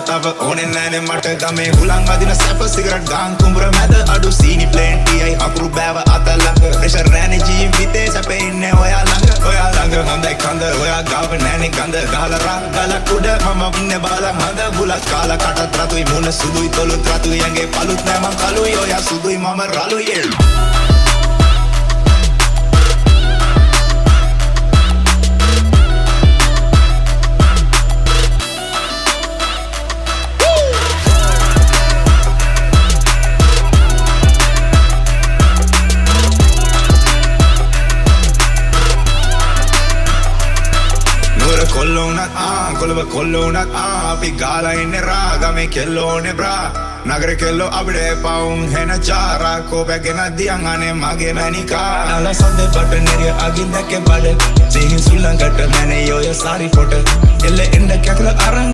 තව ඕනේ නෑනේ මට ගමේ හුලං අදින සැප සිගරට් ගාන් කුඹුර මැද අඩු සීනි ප්ලේන්ටියයි අකුරු බෑව අත ළඟ ප්‍රෙෂර් නෑනේ ජීවිතේ සැපේ ඉන්නේ ඔයා ළඟ හොඳයි කඳ ඔයා ගාව නෑනේ ගඳ ගහලා රා ගලක් උඩ මම ඉන්නේ බාලා හඳ බුලත් කාලා කටත් රතුයි මුණ සුදුයි තොලුත් රතුයි ඇඟේ පළුත් නෑ මං කළුයි ඔයා සුදුයි මම රළුයි කොල්ලෝනත් අපි ගාලා ඉන්නේ රාගමේ කෙල්ලෝනේ බ්‍රා නගර කෙල්ලෝ අපිට පවුම් හෙන චාරා කෝපගෙන දියන් අනේ මගේ මැනිකා අල සඳේ බටනරිය අගින් දැක්කේ බඩ සිහින් සුලංගට මැනේ යෝය සාරි ෆොට එල්ල එන්න කැකල අරන්